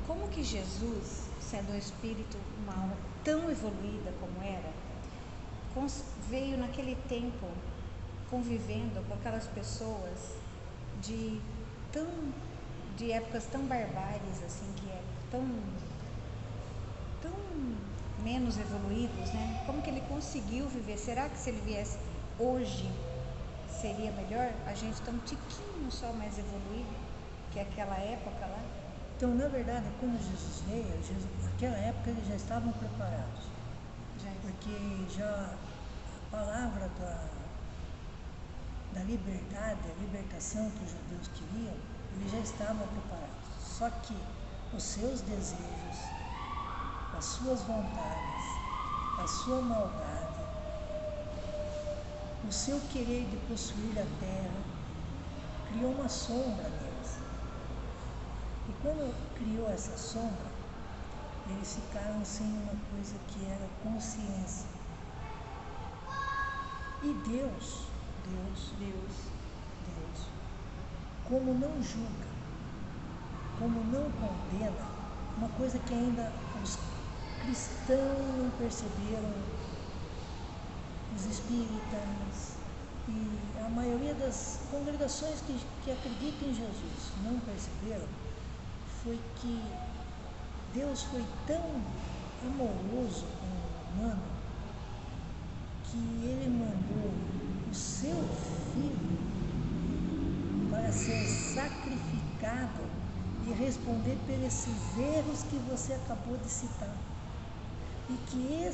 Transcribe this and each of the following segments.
como que Jesus, sendo um espírito, uma alma tão evoluída como era, veio naquele tempo convivendo com aquelas pessoas de tão de épocas tão barbárias assim, que é tão menos evoluídos, né? Como que ele conseguiu viver? Será que se ele viesse hoje seria melhor? A gente tá um tiquinho só mais evoluído que aquela época lá. Então, na verdade, quando Jesus veio, naquela época eles já estavam preparados. Porque já a palavra da liberdade, a libertação que os judeus queriam, eles já estavam preparados. Só que os seus desejos, as suas vontades, a sua maldade, o seu querer de possuir a terra, criou uma sombra neles. E quando criou essa sombra, eles ficaram sem uma coisa que era consciência. E Deus, como não julga, como não condena, uma coisa que ainda os cristãos não perceberam, os espíritas e a maioria das congregações que acreditam em Jesus não perceberam, foi que Deus foi tão amoroso com o humano que ele mandou o seu filho para ser sacrificado e responder por esses erros que você acabou de citar. E que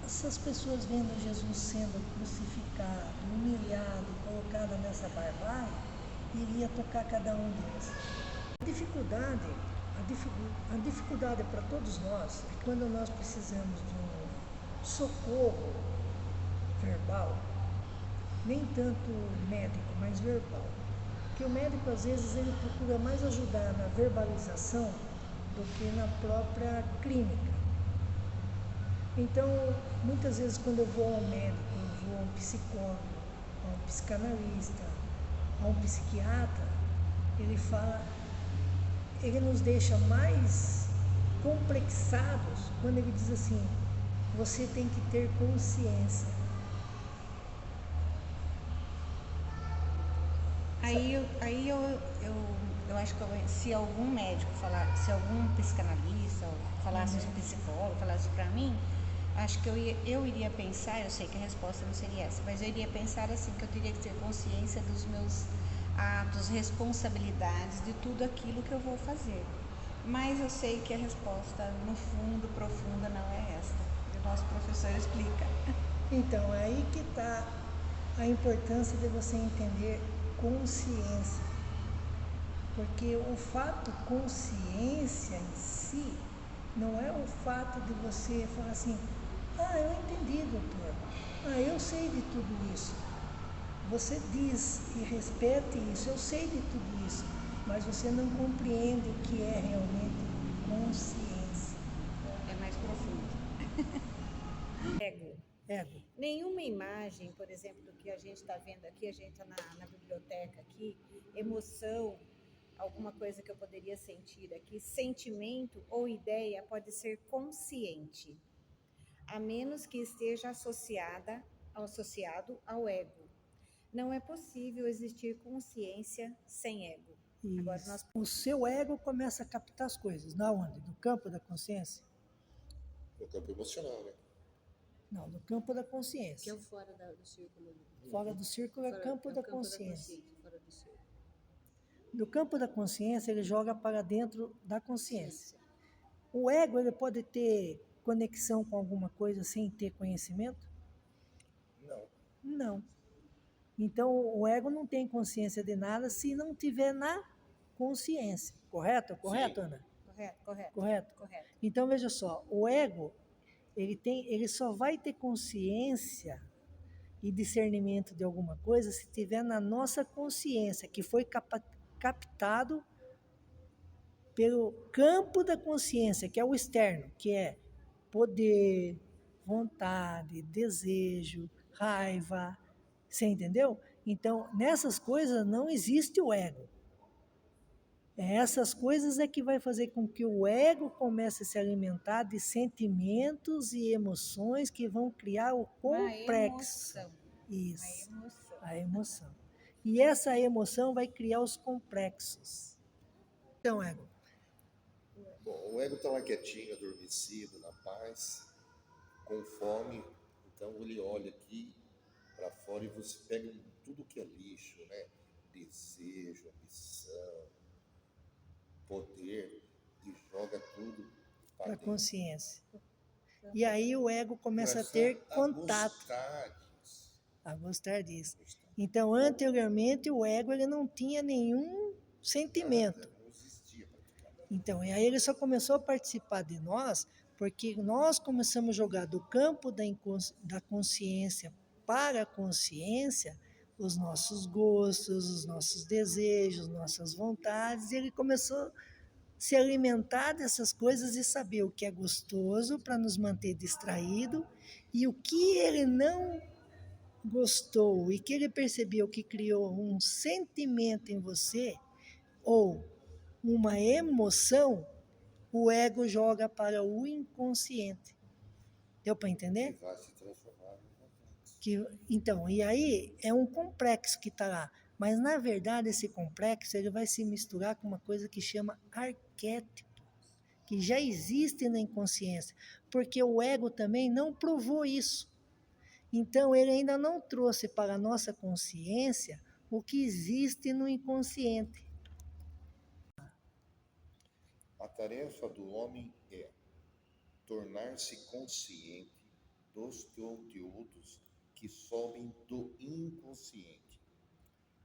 essas pessoas vendo Jesus sendo crucificado, humilhado, colocado nessa barbárie, iria tocar cada um deles. A dificuldade para todos nós é quando nós precisamos de um socorro verbal, nem tanto médico, mas verbal. Porque o médico, às vezes, ele procura mais ajudar na verbalização do que na própria clínica. Então, muitas vezes, quando eu vou ao médico, eu vou a um psicólogo, a um psicanalista, a um psiquiatra, ele nos deixa mais complexados quando ele diz assim: você tem que ter consciência. Eu acho que se algum médico falar, se algum psicanalista falasse um psicólogo, falasse para mim, acho que eu iria pensar, eu sei que a resposta não seria essa, mas eu iria pensar assim, que eu teria que ter consciência dos meus atos, responsabilidades, de tudo aquilo que eu vou fazer. Mas eu sei que a resposta, no fundo, profunda, não é esta. E o nosso professor explica. Então, é aí que está a importância de você entender consciência. Porque o fato consciência em si não é o fato de você falar assim: eu entendi, doutor, eu sei de tudo isso. Você diz e repete isso: eu sei de tudo isso, mas você não compreende o que é realmente consciência. É mais profundo. Ego. Nenhuma imagem, por exemplo, do que a gente está vendo aqui, a gente está na biblioteca aqui, emoção, alguma coisa que eu poderia sentir aqui, sentimento ou ideia pode ser consciente, a menos que esteja associado ao ego. Não é possível existir consciência sem ego. Agora, o seu ego começa a captar as coisas. Na onde? No campo da consciência? No campo emocional, né? Não, no campo da consciência. Que é o fora do círculo. Fora do círculo é campo da consciência. Fora do círculo. No campo da consciência, ele joga para dentro da consciência. O ego, ele pode ter conexão com alguma coisa sem ter conhecimento? Não. Então, o ego não tem consciência de nada se não tiver na consciência. Correto? Correto, Ana? Correto. Então, veja só, o ego, ele só vai ter consciência e discernimento de alguma coisa se tiver na nossa consciência, que foi captado pelo campo da consciência, que é o externo, que é poder, vontade, desejo, raiva. Você entendeu? Então, nessas coisas não existe o ego. Essas coisas é que vai fazer com que o ego comece a se alimentar de sentimentos e emoções que vão criar o Uma complexo. emoção. Isso, Uma emoção. a emoção. E essa emoção vai criar os complexos. Então, ego, Bom, o ego está lá quietinho, adormecido, na paz, com fome. Então ele olha aqui para fora e você pega tudo que é lixo, né? Desejo, ambição, poder e joga tudo para para a dentro. consciência. E aí o ego começa a Começa ter a contato, gostar disso. a gostar disso. Gostar. Então, anteriormente, o ego ele não tinha nenhum sentimento. Nada, não existia praticamente. Então, e aí ele só começou a participar de nós porque nós começamos a jogar do campo da consciência para a consciência os nossos gostos, os nossos desejos, nossas vontades, e ele começou a se alimentar dessas coisas e saber o que é gostoso para nos manter distraído e o que ele não gostou e que ele percebeu que criou um sentimento em você ou uma emoção, o ego joga para o inconsciente. Deu para Que entender? vai se transformar no complexo. Então, e aí é um complexo que está lá. Mas, na verdade, esse complexo ele vai se misturar com uma coisa que chama arquétipo, que já existe na inconsciência, porque o ego também não provou isso. Então, ele ainda não trouxe para a nossa consciência o que existe no inconsciente. A tarefa do homem é tornar-se consciente dos conteúdos que sobem do inconsciente.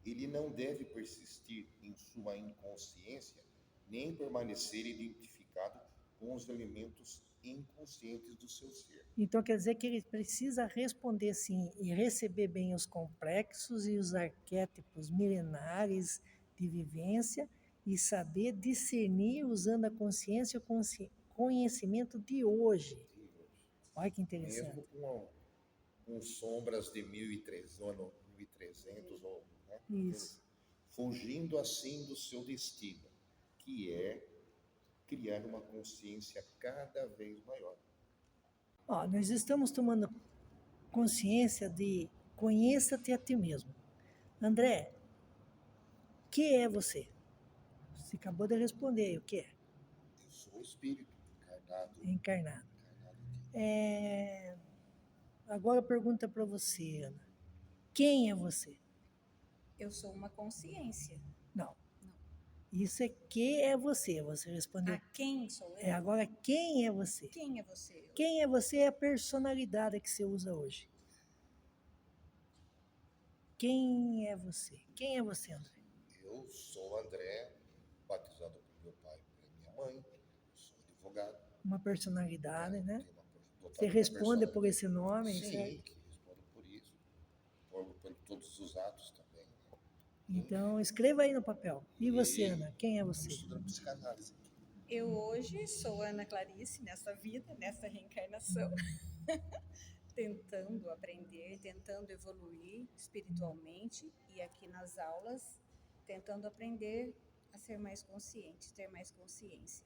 Ele não deve persistir em sua inconsciência, nem permanecer identificado com os elementos inconscientes do seu ser. Então, quer dizer que ele precisa responder sim e receber bem os complexos e os arquétipos milenares de vivência e saber discernir usando a consciência e o conhecimento de hoje. Olha que interessante. Mesmo com sombras de 1300 ou 1300, ou, né? Isso. Fugindo assim do seu destino, que é criar uma consciência cada vez maior. Ó, nós estamos tomando consciência de conheça-te a ti mesmo. André, o que é você? Você acabou de responder aí, o que é? Eu sou o espírito encarnado Encarnado. aqui. Agora pergunta para você, Ana. Quem é você? Eu sou uma consciência. Não. Isso é que é você. Você respondeu. Quem sou eu? Agora, quem é você? Quem é você? Quem é você é a personalidade que você usa hoje. Quem é você? Quem é você, André? Eu sou André, batizado por meu pai e pela minha mãe. Eu sou advogado. Uma personalidade, né? Tenho Você responde por esse nome? Sim, certo? que respondo por isso. Por todos os atos também. Né? Então, escreva aí no papel. E você, Ana? Quem é você? Estou estudando psicanálise. Eu hoje sou Ana Clarice, nessa vida, nessa reencarnação, tentando aprender, tentando evoluir espiritualmente e aqui nas aulas, tentando aprender a ser mais consciente, ter mais consciência.